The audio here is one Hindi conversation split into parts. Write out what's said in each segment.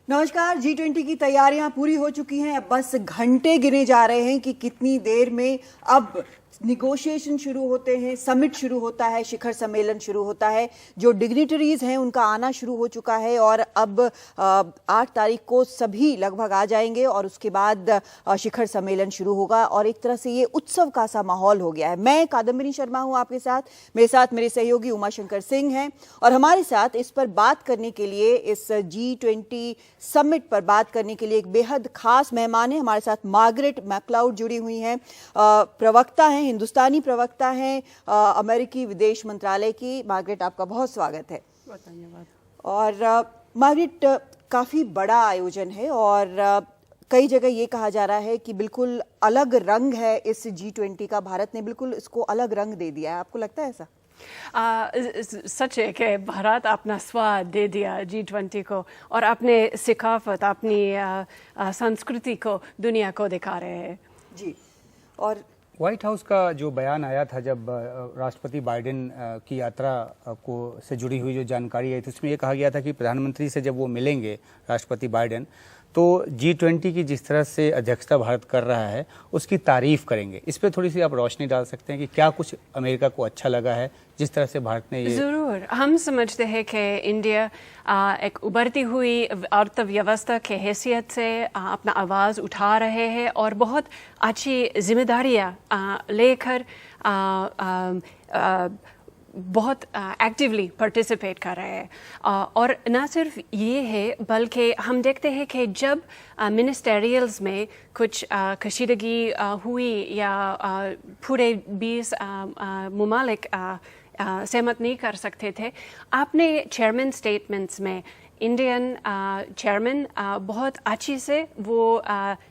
नमस्कार। G20 की तैयारियां पूरी हो चुकी हैं। अब बस घंटे गिने जा रहे हैं कि कितनी देर में अब निगोशिएशन शुरू होते हैं, समिट शुरू होता है, शिखर सम्मेलन शुरू होता है। जो डिग्निटरीज हैं उनका आना शुरू हो चुका है और अब 8 तारीख को सभी लगभग आ जाएंगे और उसके बाद शिखर सम्मेलन शुरू होगा और एक तरह से ये उत्सव का सा माहौल हो गया है। मैं कादम्बिनी शर्मा हूं आपके साथ, मेरे साथ मेरे सहयोगी उमाशंकर सिंह हैं और हमारे साथ इस पर बात करने के लिए, इस G20 समिट पर बात करने के लिए एक बेहद खास मेहमान है। हमारे साथ मार्गरेट मैकलाउड जुड़ी हुई हैं, प्रवक्ता हैं, हिंदुस्तानी प्रवक्ता हैं अमेरिकी विदेश मंत्रालय की। मार्गरेट, आपका बहुत स्वागत है। धन्यवाद। और मार्गरेट, काफ़ी बड़ा आयोजन है और कई जगह ये कहा जा रहा है कि बिल्कुल अलग रंग है इस G20 का। भारत ने बिल्कुल इसको अलग रंग दे दिया है। आपको लगता है ऐसा? सच है कि भारत अपना स्वाद दे दिया G20 को और अपने सिकाफत, अपनी संस्कृति को दुनिया को दिखा रहे हैं। जी। और व्हाइट हाउस का जो बयान आया था जब राष्ट्रपति बाइडेन की यात्रा को से जुड़ी हुई जो जानकारी आई थी, उसमें ये कहा गया था कि प्रधानमंत्री से जब वो मिलेंगे राष्ट्रपति बाइडेन, तो G20 की जिस तरह से अध्यक्षता भारत कर रहा है उसकी तारीफ करेंगे। इस पर थोड़ी सी आप रोशनी डाल सकते हैं कि क्या कुछ अमेरिका को अच्छा लगा है जिस तरह से भारत ने ये। ज़रूर, हम समझते हैं कि इंडिया एक उभरती हुई अर्थव्यवस्था के हैसियत से अपना आवाज़ उठा रहे हैं और बहुत अच्छी जिम्मेदारियां लेकर बहुत एक्टिवली पार्टिसिपेट कर रहे हैं। और न सिर्फ ये है बल्कि हम देखते हैं कि जब मिनिस्टेरियल्स में कुछ कशीदगी हुई या पूरे 20 ममालिक सहमत नहीं कर सकते थे, आपने चेयरमैन स्टेटमेंट्स में इंडियन चेयरमैन बहुत अच्छी से वो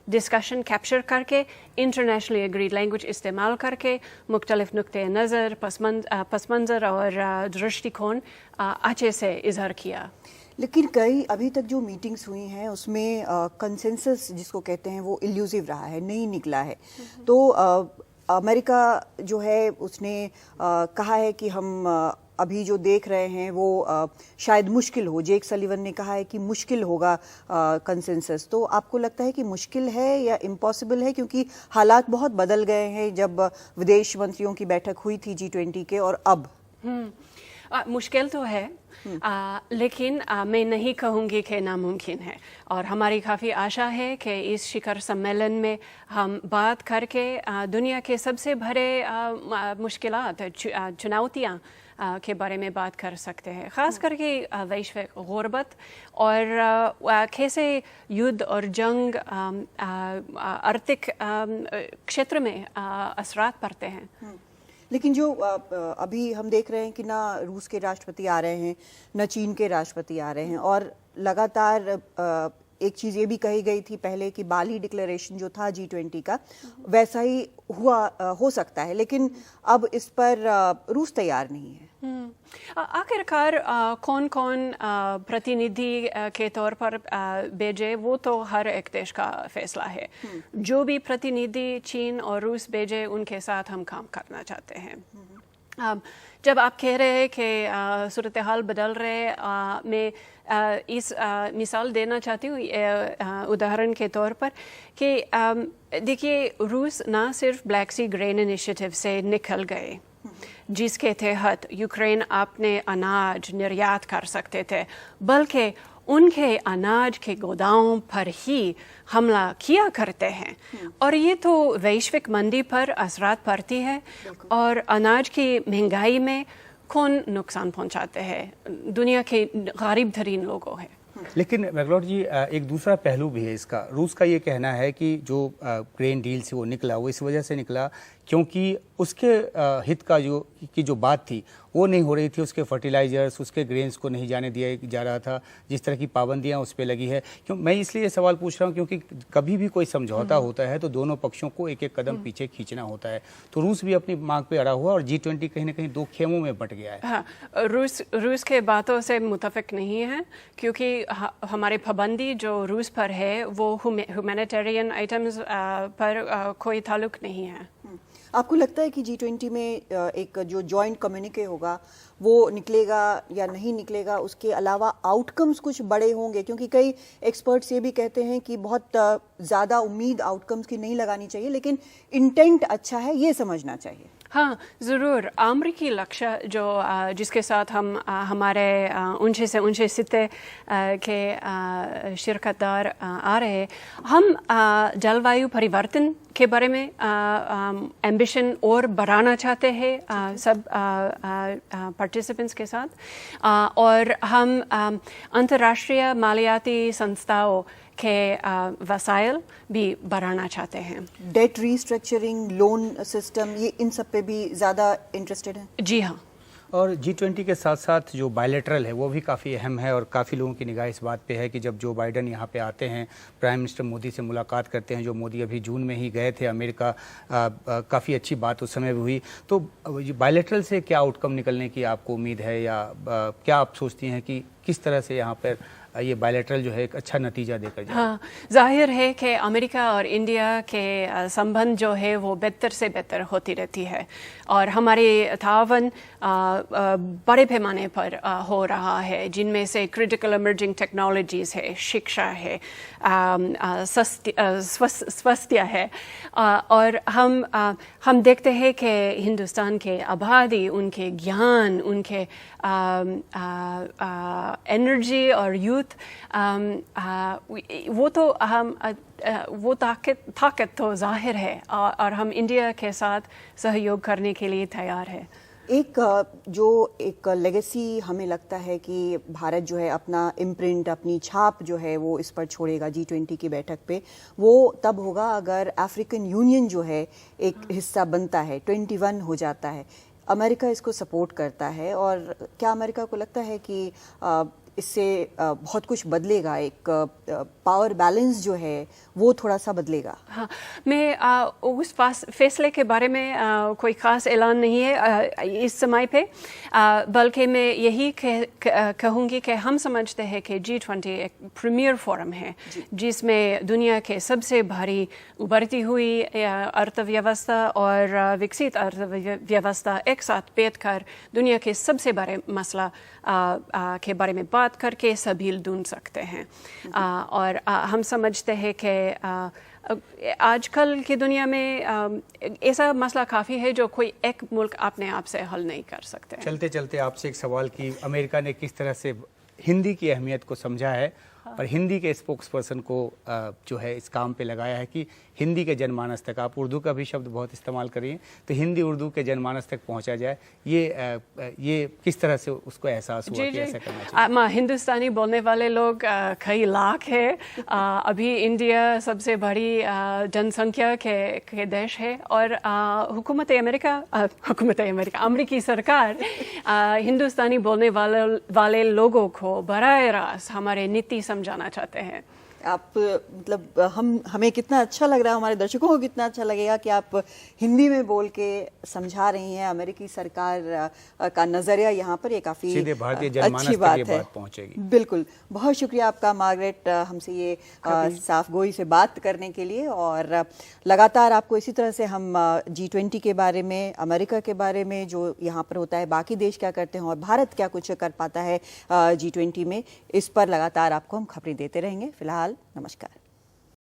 डिस्कशन कैप्चर करके इंटरनेशनली एग्रीड लैंग्वेज इस्तेमाल करके मुख्तलिफ नुक्ते नज़र, पस मंज़र और दृष्टिकोण अच्छे से इजहार किया। लेकिन कई अभी तक जो मीटिंग्स हुई हैं उसमें कंसेंसस जिसको कहते हैं वो इल्यूसिव रहा है, नहीं निकला है। तो अमेरिका जो है उसने कहा है कि हम अभी जो देख रहे हैं वो शायद मुश्किल हो। जेक सलिवन ने कहा है कि मुश्किल होगा कंसेंसस। तो आपको लगता है कि मुश्किल है या इम्पॉसिबल है? क्योंकि हालात बहुत बदल गए हैं जब विदेश मंत्रियों की बैठक हुई थी G20 के और अब। मुश्किल तो है, लेकिन मैं नहीं कहूँगी कि नामुमकिन है और हमारी काफ़ी आशा है कि इस शिखर सम्मेलन में हम बात करके दुनिया के सबसे बड़े मुश्किलात, चुनौतियाँ के बारे में बात कर सकते हैं, ख़ास करके वैश्विक गुर्बत और कैसे युद्ध और जंग आर्थिक क्षेत्र में असरात पड़ते हैं। लेकिन जो अभी हम देख रहे हैं कि ना रूस के राष्ट्रपति आ रहे हैं, न चीन के राष्ट्रपति आ रहे हैं और लगातार एक चीज़ ये भी कही गई थी पहले कि बाली डिक्लेरेशन जो था G20 का वैसा ही हो सकता है, लेकिन अब इस पर रूस तैयार नहीं है। आखिरकार कौन कौन प्रतिनिधि के तौर पर भेजे वो तो हर एक देश का फैसला है। जो भी प्रतिनिधि चीन और रूस भेजे उनके साथ हम काम करना चाहते हैं। जब आप कह रहे हैं कि सूरत हाल बदल रहे, मैं इस मिसाल देना चाहती हूँ उदाहरण के तौर पर कि देखिए, रूस ना सिर्फ ब्लैक सी ग्रेन इनिशिएटिव से निकल गए जिसके तहत यूक्रेन अपने अनाज निर्यात कर सकते थे, बल्कि उनके अनाज के गोदामों पर ही हमला किया करते हैं और ये तो वैश्विक मंदी पर असरात पड़ती है और अनाज की महंगाई में कौन नुकसान पहुंचाते हैं? दुनिया के गरीब तरीन लोगों हैं। लेकिन मैकलाउड जी, एक दूसरा पहलू भी है इसका। रूस का ये कहना है कि जो ग्रेन डील से वो निकला वो इस वजह से निकला क्योंकि उसके हित का जो बात थी वो नहीं हो रही थी। उसके फर्टिलाइजर्स, उसके ग्रेन्स को नहीं जाने दिया जा रहा था, जिस तरह की पाबंदियां उस पर लगी है। क्यों मैं इसलिए सवाल पूछ रहा हूं क्योंकि कभी भी कोई समझौता होता है तो दोनों पक्षों को एक एक कदम पीछे खींचना होता है। तो रूस भी अपनी मांग पे अड़ा हुआ और G20 कहीं ना कहीं दो खेमों में बट गया है। हाँ, रूस के बातों से मुतफिक नहीं है क्योंकि हमारी पाबंदी जो रूस पर है वो ह्यूमैनिटेरियन आइटम्स पर कोई ताल्लुक नहीं है। आपको लगता है कि G20 में एक जो जॉइंट कम्युनिके होगा वो निकलेगा या नहीं निकलेगा, उसके अलावा आउटकम्स कुछ बड़े होंगे? क्योंकि कई एक्सपर्ट्स ये भी कहते हैं कि बहुत ज़्यादा उम्मीद आउटकम्स की नहीं लगानी चाहिए, लेकिन इंटेंट अच्छा है ये समझना चाहिए। हाँ, ज़रूर। अमरीकी लक्ष्य जो जिसके साथ हम हमारे ऊंचे से ऊंचे सित्ते के शिरकतदार आ रहे हैं, हम जलवायु परिवर्तन के बारे में एम्बिशन और बढ़ाना चाहते हैं सब पार्टिसिपेंट्स के साथ, और हम अंतर्राष्ट्रीय मालियाती संस्थाओं के वसाइल भी बढ़ाना चाहते हैं। डेट रीस्ट्रक्चरिंग, लोन सिस्टम, ये इन सब पे भी ज़्यादा इंटरेस्टेड हैं? जी हाँ। और G20 के साथ साथ जो बायलैटरल है वो भी काफ़ी अहम है, और काफ़ी लोगों की निगाह इस बात पे है कि जब जो बाइडन यहाँ पे आते हैं, प्राइम मिनिस्टर मोदी से मुलाकात करते हैं, जो मोदी अभी जून में ही गए थे अमेरिका, काफ़ी अच्छी बात उस समय भी हुई। तो बायलैटरल से क्या आउटकम निकलने की आपको उम्मीद है, या क्या आप सोचती हैं कि किस तरह से यहाँ पर ये बायलैटरल जो है एक अच्छा नतीजा देकर जाए? हाँ, जाहिर है कि अमेरिका और इंडिया के संबंध जो है वो बेहतर से बेहतर होती रहती है, और हमारे तावन बड़े पैमाने पर हो रहा है, जिनमें से क्रिटिकल इमर्जिंग टेक्नोलॉजीज़ है, शिक्षा है, स्वास्थ्य है, और हम देखते हैं कि हिंदुस्तान के आबादी, उनके ज्ञान, उनके एनर्जी और यूथ, वो तो वो ताकत तो जाहिर है, और हम इंडिया के साथ सहयोग करने के लिए तैयार है। एक लेगेसी हमें लगता है कि भारत जो है अपना इम्प्रिंट, अपनी छाप जो है वो इस पर छोड़ेगा G20 की बैठक पे, वो तब होगा अगर अफ्रीकन यूनियन जो है एक हिस्सा बनता है, 21 हो जाता है। अमेरिका इसको सपोर्ट करता है, और क्या अमेरिका को लगता है कि इससे बहुत कुछ बदलेगा, एक पावर बैलेंस जो है वो थोड़ा सा बदलेगा? हाँ, मैं उस फैसले के बारे में कोई ख़ास ऐलान नहीं है इस समय पे, बल्कि मैं यही कहूँगी कि हम समझते हैं कि G20 एक प्रीमियर फोरम है, जिसमें दुनिया के सबसे भारी उभरती हुई अर्थव्यवस्था और विकसित अर्थव्यवस्था एक साथ बैठकर दुनिया के सबसे बड़े मसला के बारे में बात करके सबील ढूंढ सकते हैं। और हम समझते हैं कि आजकल की दुनिया में ऐसा मसला काफ़ी है जो कोई एक मुल्क अपने आप से हल नहीं कर सकते। चलते चलते आपसे एक सवाल कि अमेरिका ने किस तरह से हिंदी की अहमियत को समझा है, और हिंदी के स्पोक्स पर्सन को जो है इस काम पे लगाया है कि हिंदी के जनमानस तक, आप उर्दू का भी शब्द बहुत इस्तेमाल करिए, तो हिंदी उर्दू के जनमानस तक पहुंचा जाए, ये किस तरह से उसको एहसास हुआ कि ऐसा करना चाहिए? हिंदुस्तानी बोलने वाले लोग कई लाख है। अभी इंडिया सबसे बड़ी जनसंख्या के देश है, और हुकूमत अमेरिका अमरीकी सरकार हिंदुस्तानी बोलने वाले लोगों को बराह रास्त हमारे नीति समझाना चाहते हैं। आप मतलब हमें कितना अच्छा लग रहा है, हमारे दर्शकों को कितना अच्छा लगेगा कि आप हिंदी में बोल के समझा रही हैं अमेरिकी सरकार का नजरिया यहाँ पर, ये काफ़ी सीधे भारतीय जनमानस अच्छी बात तक ये है। बात पहुँचेगी। बिल्कुल, बहुत शुक्रिया आपका मार्गरेट, हमसे ये साफगोई से बात करने के लिए, और लगातार आपको इसी तरह से हम G20 के बारे में, अमेरिका के बारे में जो यहाँ पर होता है, बाकी देश क्या करते हैं और भारत क्या कुछ कर पाता है G20 में, इस पर लगातार आपको हम खबरें देते रहेंगे। फिलहाल नमस्कार।